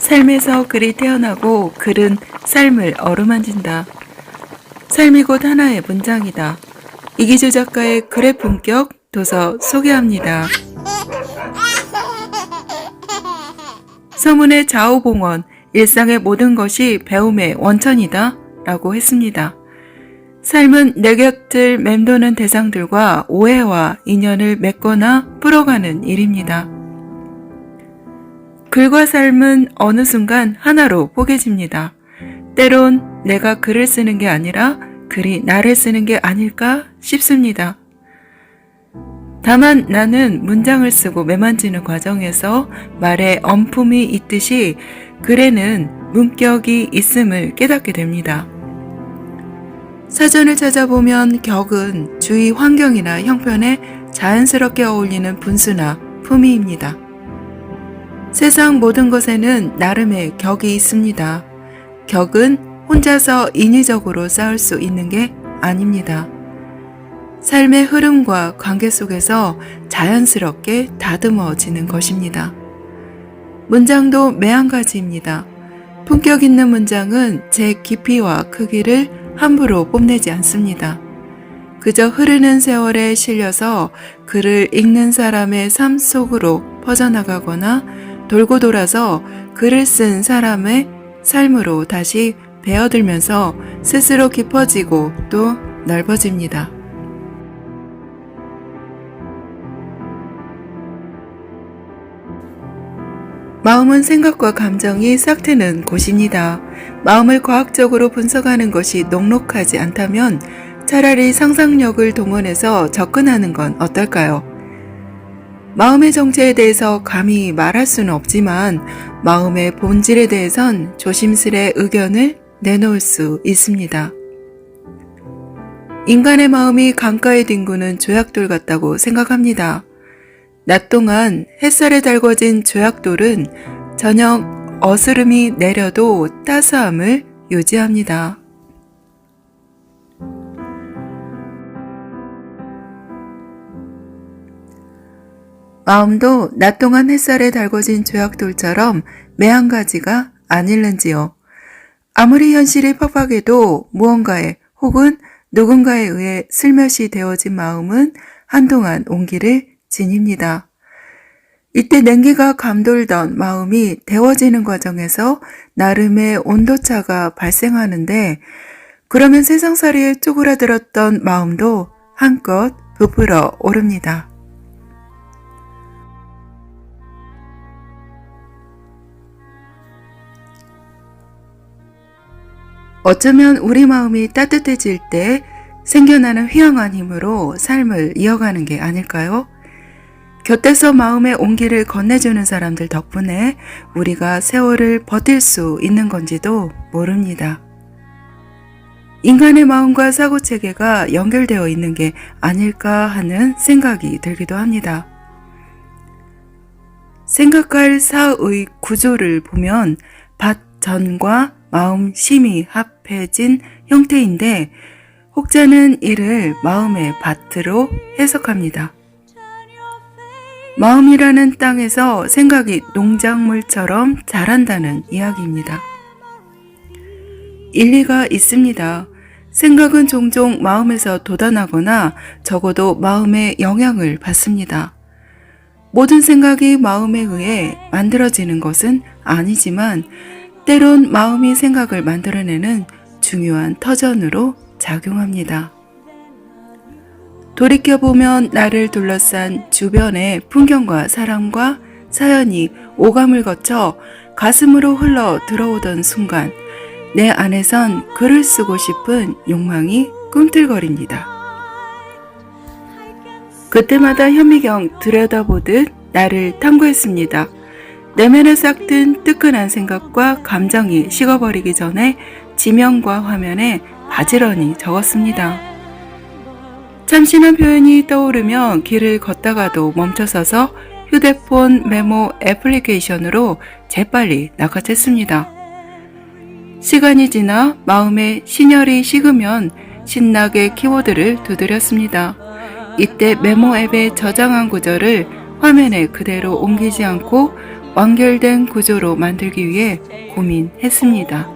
삶에서 글이 태어나고 글은 삶을 어루만진다. 삶이 곧 하나의 문장이다. 이기주 작가의 글의 품격 도서 소개합니다. 서문의 좌우봉원, 일상의 모든 것이 배움의 원천이다 라고 했습니다. 삶은 내 곁을 맴도는 대상들과 오해와 인연을 맺거나 풀어가는 일입니다. 글과 삶은 어느 순간 하나로 포개집니다. 때론 내가 글을 쓰는 게 아니라 글이 나를 쓰는 게 아닐까 싶습니다. 다만 나는 문장을 쓰고 매만지는 과정에서 말에 엄품이 있듯이 글에는 문격이 있음을 깨닫게 됩니다. 사전을 찾아보면 격은 주위 환경이나 형편에 자연스럽게 어울리는 분수나 품위입니다. 세상 모든 것에는 나름의 격이 있습니다. 격은 혼자서 인위적으로 쌓을 수 있는 게 아닙니다. 삶의 흐름과 관계 속에서 자연스럽게 다듬어지는 것입니다. 문장도 매한가지입니다. 품격 있는 문장은 제 깊이와 크기를 함부로 뽐내지 않습니다. 그저 흐르는 세월에 실려서 글을 읽는 사람의 삶 속으로 퍼져나가거나 돌고 돌아서 글을 쓴 사람의 삶으로 다시 배어들면서 스스로 깊어지고 또 넓어집니다. 마음은 생각과 감정이 싹트는 곳입니다. 마음을 과학적으로 분석하는 것이 녹록하지 않다면 차라리 상상력을 동원해서 접근하는 건 어떨까요? 마음의 정체에 대해서 감히 말할 수는 없지만 마음의 본질에 대해선 조심스레 의견을 내놓을 수 있습니다. 인간의 마음이 강가에 뒹구는 조약돌 같다고 생각합니다. 낮 동안 햇살에 달궈진 조약돌은 저녁 어스름이 내려도 따스함을 유지합니다. 마음도 낮 동안 햇살에 달궈진 조약돌처럼 매한가지가 아닐는지요. 아무리 현실이 팍팍해도 무언가에 혹은 누군가에 의해 슬며시 데워진 마음은 한동안 온기를 지닙니다. 이때 냉기가 감돌던 마음이 데워지는 과정에서 나름의 온도차가 발생하는데 그러면 세상살이에 쪼그라들었던 마음도 한껏 부풀어 오릅니다. 어쩌면 우리 마음이 따뜻해질 때 생겨나는 휘황한 힘으로 삶을 이어가는 게 아닐까요? 곁에서 마음의 온기를 건네주는 사람들 덕분에 우리가 세월을 버틸 수 있는 건지도 모릅니다. 인간의 마음과 사고체계가 연결되어 있는 게 아닐까 하는 생각이 들기도 합니다. 생각할 사의 구조를 보면 밭전과 마음 심이 합해진 형태인데 혹자는 이를 마음의 밭으로 해석합니다. 마음이라는 땅에서 생각이 농작물처럼 자란다는 이야기입니다. 일리가 있습니다. 생각은 종종 마음에서 돋아나거나 적어도 마음의 영향을 받습니다. 모든 생각이 마음에 의해 만들어지는 것은 아니지만 때론 마음이 생각을 만들어내는 중요한 터전으로 작용합니다. 돌이켜보면 나를 둘러싼 주변의 풍경과 사람과 사연이 오감을 거쳐 가슴으로 흘러 들어오던 순간 내 안에선 글을 쓰고 싶은 욕망이 꿈틀거립니다. 그때마다 현미경 들여다보듯 나를 탐구했습니다. 내면에 싹튼 뜨끈한 생각과 감정이 식어버리기 전에 지명과 화면에 바지런히 적었습니다. 참신한 표현이 떠오르면 길을 걷다가도 멈춰서서 휴대폰 메모 애플리케이션으로 재빨리 낚아챘습니다. 시간이 지나 마음의 신혈이 식으면 신나게 키워드를 두드렸습니다. 이때 메모 앱에 저장한 구절을 화면에 그대로 옮기지 않고 완결된 구조로 만들기 위해 고민했습니다.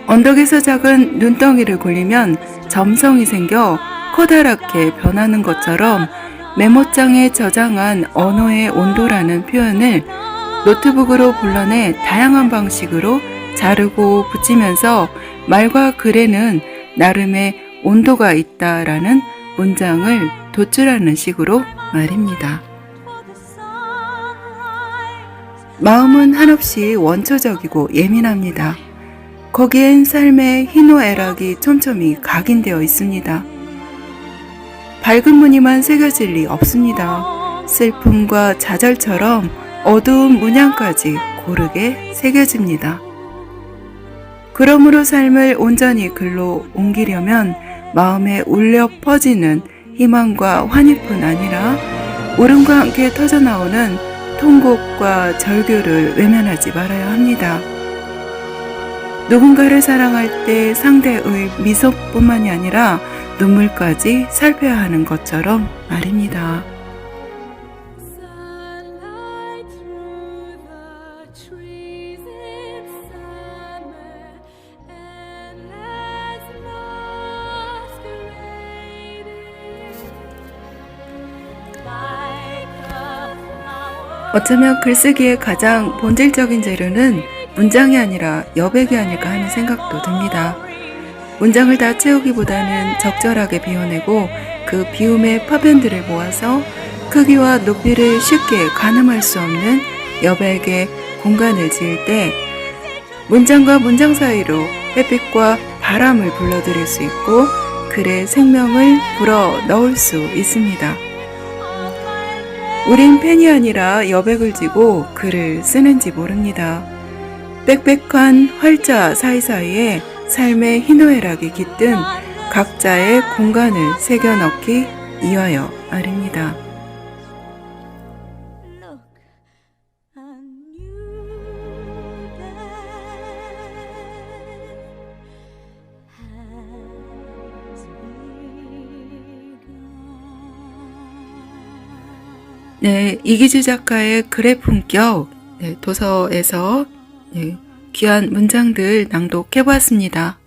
언덕에서 작은 눈덩이를 굴리면 점성이 생겨 커다랗게 변하는 것처럼 메모장에 저장한 언어의 온도라는 표현을 노트북으로 불러내 다양한 방식으로 자르고 붙이면서 말과 글에는 나름의 온도가 있다라는 문장을 도출하는 식으로 말입니다. 마음은 한없이 원초적이고 예민합니다. 거기엔 삶의 희노애락이 촘촘히 각인되어 있습니다. 밝은 무늬만 새겨질 리 없습니다. 슬픔과 좌절처럼 어두운 문양까지 고르게 새겨집니다. 그러므로 삶을 온전히 글로 옮기려면 마음에 울려 퍼지는 희망과 환희뿐 아니라 울음과 함께 터져나오는 통곡과 절규를 외면하지 말아야 합니다. 누군가를 사랑할 때 상대의 미소뿐만이 아니라 눈물까지 살펴야 하는 것처럼 말입니다. 어쩌면 글쓰기의 가장 본질적인 재료는 문장이 아니라 여백이 아닐까 하는 생각도 듭니다. 문장을 다 채우기보다는 적절하게 비워내고 그 비움의 파편들을 모아서 크기와 높이를 쉽게 가늠할 수 없는 여백의 공간을 지을 때 문장과 문장 사이로 햇빛과 바람을 불러들일 수 있고 글의 생명을 불어 넣을 수 있습니다. 우린 펜이 아니라 여백을 쥐고 글을 쓰는지 모릅니다. 빽빽한 활자 사이사이에 삶의 희노애락이 깃든 각자의 공간을 새겨넣기 위하여 말입니다. 네, 이기주 작가의 글의 품격 도서에서 귀한 문장들 낭독해보았습니다.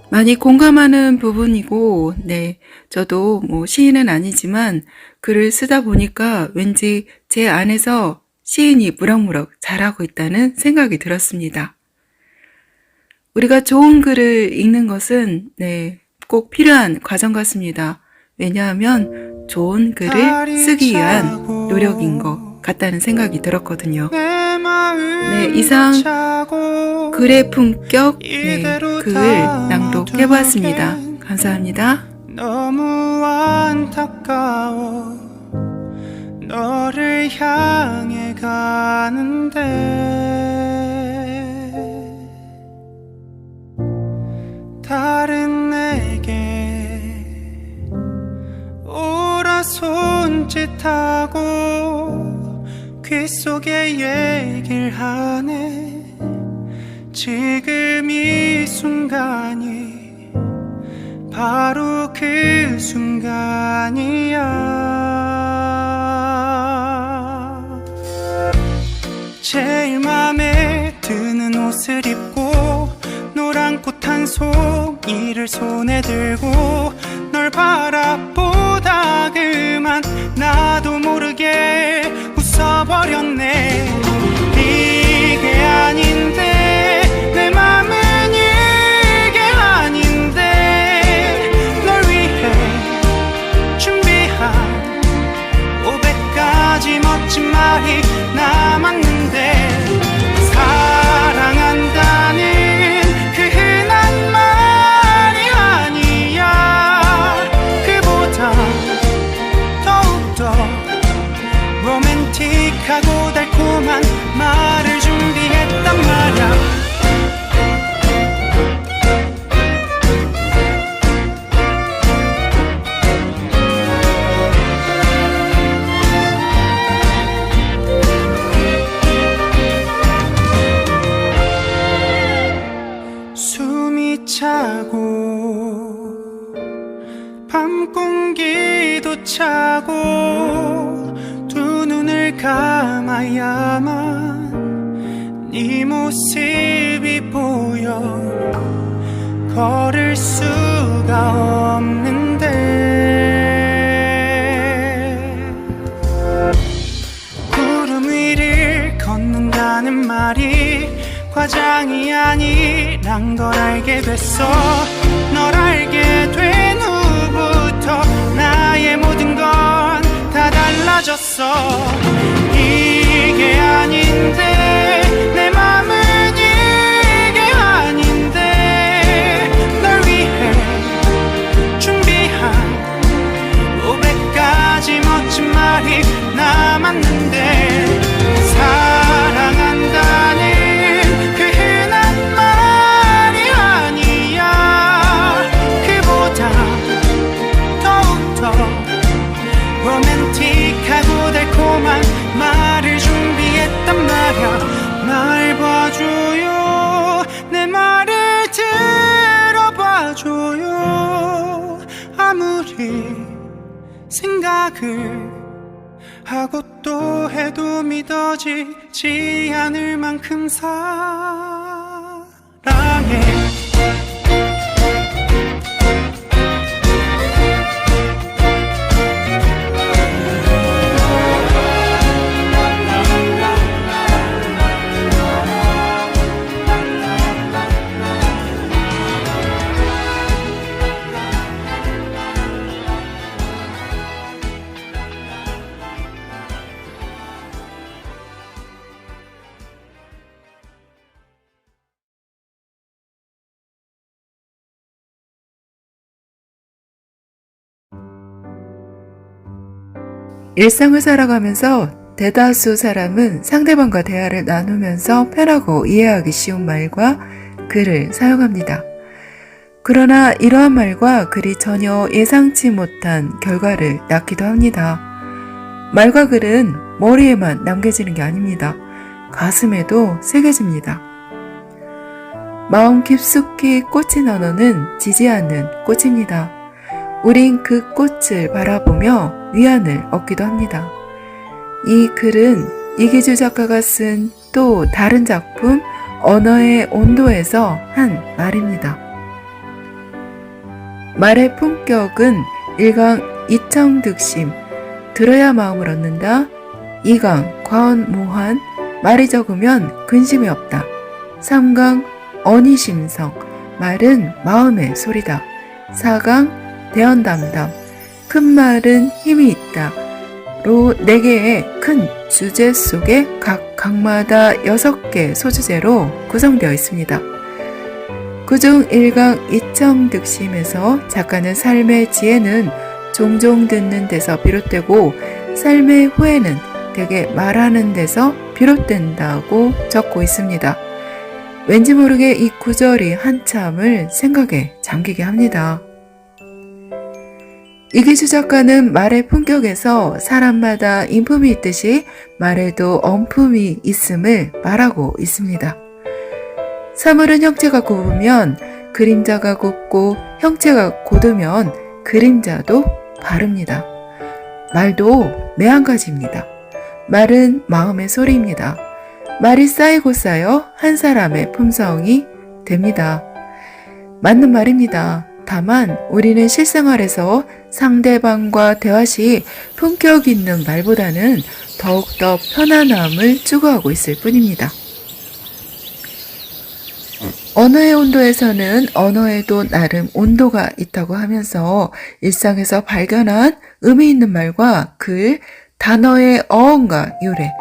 많이 공감하는 부분이고, 저도 시인은 아니지만 글을 쓰다 보니까 왠지 제 안에서 시인이 무럭무럭 자라고 있다는 생각이 들었습니다. 우리가 좋은 글을 읽는 것은 꼭 필요한 과정 같습니다. 왜냐하면 좋은 글을 쓰기 위한 노력인 것 같다는 생각이 들었거든요. 이상 글의 품격 글 낭독해보았습니다. 감사합니다. 너무 안타까워 너를 향해 가는데 다른 내게 오라 손짓하고 귀 속에 얘기를 하네. 지금 이 순간이 바로 그 순간이야. 제일 맘에 드는 옷을 입고 노란 꽃 한 송이를 손에 들고 널 바라보다 그만 나도 모르게 웃어버렸네. 이게 아닌데 내 맘은 이게 아닌데 널 위해 준비한 500가지 멋진 말이 남았는데 사랑한다는 그 흔한 말이 아니야. 그보다 더욱더 로맨틱하고 달콤한 말을 준비했단 말야. 숨이 차고 밤 공기도 차고 감아야만 네 모습이 보여 걸을 수가 없는데 구름 위를 걷는다는 말이 과장이 아니란 걸 알게 됐어 널 알게 된 후부터 나의 모든 건 다 달라졌어 이게 아닌데 내 맘은 이게 아닌데 널 위해 준비한 500가지 멋진 말이 남았는데 사랑한다는 그 흔한 말이 아니야 그보다 더욱더 로맨틱하고 달콤한 말을 준비했단 말야 날 봐줘요 내 말을 들어봐줘요 아무리 생각을 하고 또 해도 믿어지지 않을 만큼 사랑해 일상을 살아가면서 대다수 사람은 상대방과 대화를 나누면서 편하고 이해하기 쉬운 말과 글을 사용합니다. 그러나 이러한 말과 글이 전혀 예상치 못한 결과를 낳기도 합니다. 말과 글은 머리에만 남겨지는 게 아닙니다. 가슴에도 새겨집니다. 마음 깊숙이 꽂힌 언어는 지지 않는 꽃입니다. 우린 그 꽃을 바라보며 위안을 얻기도 합니다. 이 글은 이기주 작가가 쓴 또 다른 작품 언어의 온도에서 한 말입니다. 말의 품격은 1강 이청득심 들어야 마음을 얻는다. 2강 과언모한 말이 적으면 근심이 없다. 3강 언의심성 말은 마음의 소리다. 4강 대언담담 큰 말은 힘이 있다. 로 4개의 큰 주제 속에 각 강마다 6개 소주제로 구성되어 있습니다. 그중 1강 이청득심에서 작가는 삶의 지혜는 종종 듣는 데서 비롯되고 삶의 후회는 대개 말하는 데서 비롯된다고 적고 있습니다. 왠지 모르게 이 구절이 한참을 생각에 잠기게 합니다. 이기주 작가는 말의 품격에서 사람마다 인품이 있듯이 말에도 언품이 있음을 말하고 있습니다. 사물은 형체가 굽으면 그림자가 굽고 형체가 곧으면 그림자도 바릅니다. 말도 매한가지입니다. 말은 마음의 소리입니다. 말이 쌓이고 쌓여 한 사람의 품성이 됩니다. 맞는 말입니다. 다만 우리는 실생활에서 상대방과 대화 시 품격 있는 말보다는 더욱더 편안함을 추구하고 있을 뿐입니다. 언어의 온도에서는 언어에도 나름 온도가 있다고 하면서 일상에서 발견한 의미 있는 말과 글, 단어의 어원과 유래,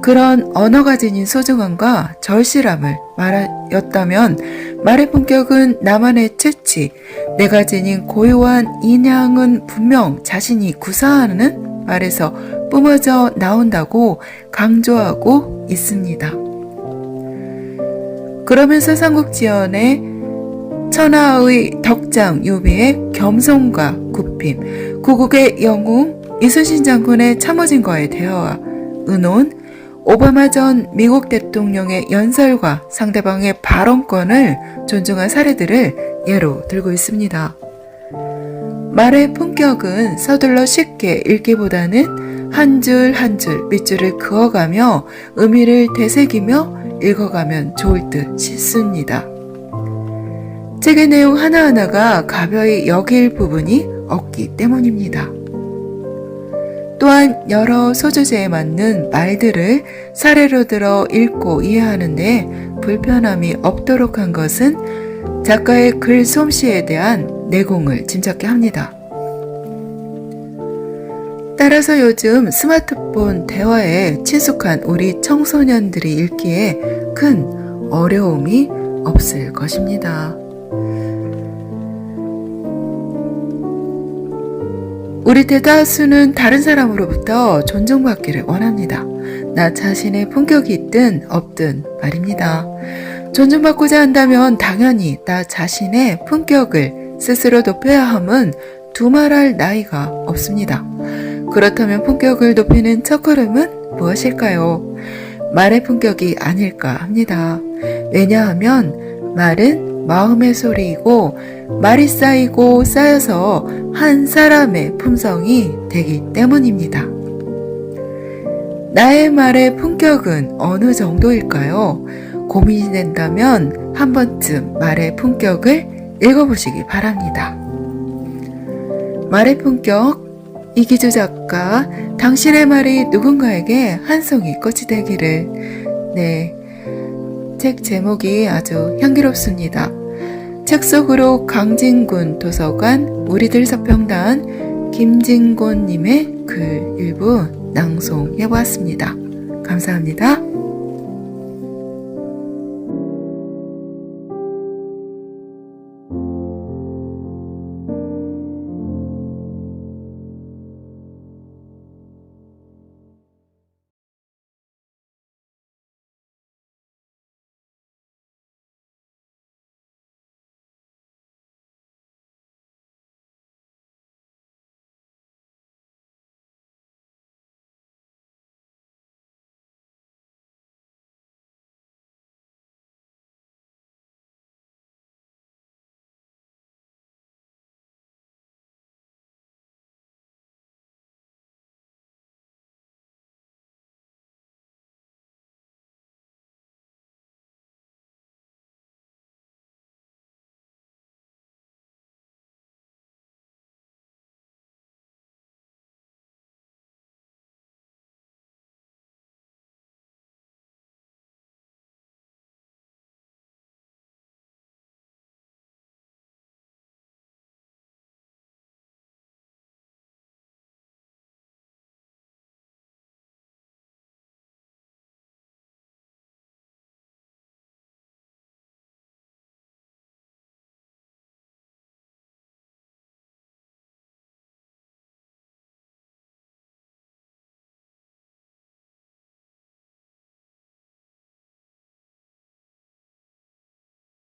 그런 언어가 지닌 소중함과 절실함을 말하였다면 말의 품격은 나만의 채취, 내가 지닌 고요한 인향은 분명 자신이 구사하는 말에서 뿜어져 나온다고 강조하고 있습니다. 그러면서 삼국지연의 천하의 덕장 유비의 겸손과 굽힘, 구국의 영웅 이순신 장군의 참모진과의 대화와 의논, 오바마 전 미국 대통령의 연설과 상대방의 발언권을 존중한 사례들을 예로 들고 있습니다. 말의 품격은 서둘러 쉽게 읽기보다는 한 줄 한 줄 밑줄을 그어가며 의미를 되새기며 읽어가면 좋을 듯 싶습니다. 책의 내용 하나하나가 가벼이 여길 부분이 없기 때문입니다. 또한 여러 소주제에 맞는 말들을 사례로 들어 읽고 이해하는데 불편함이 없도록 한 것은 작가의 글 솜씨에 대한 내공을 짐작케 합니다. 따라서 요즘 스마트폰 대화에 친숙한 우리 청소년들이 읽기에 큰 어려움이 없을 것입니다. 우리 대다수는 다른 사람으로부터 존중받기를 원합니다. 나 자신의 품격이 있든 없든 말입니다. 존중받고자 한다면 당연히 나 자신의 품격을 스스로 높여야 함은 두말할 나위가 없습니다. 그렇다면 품격을 높이는 첫걸음은 무엇일까요? 말의 품격이 아닐까 합니다. 왜냐하면 말은 마음의 소리이고 말이 쌓이고 쌓여서 한 사람의 품성이 되기 때문입니다. 나의 말의 품격은 어느 정도일까요? 고민이 된다면 한 번쯤 말의 품격을 읽어보시기 바랍니다. 말의 품격, 이기주 작가, 당신의 말이 누군가에게 한 송이 꽃이 되기를. 네, 책 제목이 아주 향기롭습니다. 책 속으로 강진군 도서관 우리들 서평단 김진곤님의 글 일부 낭송해보았습니다. 감사합니다.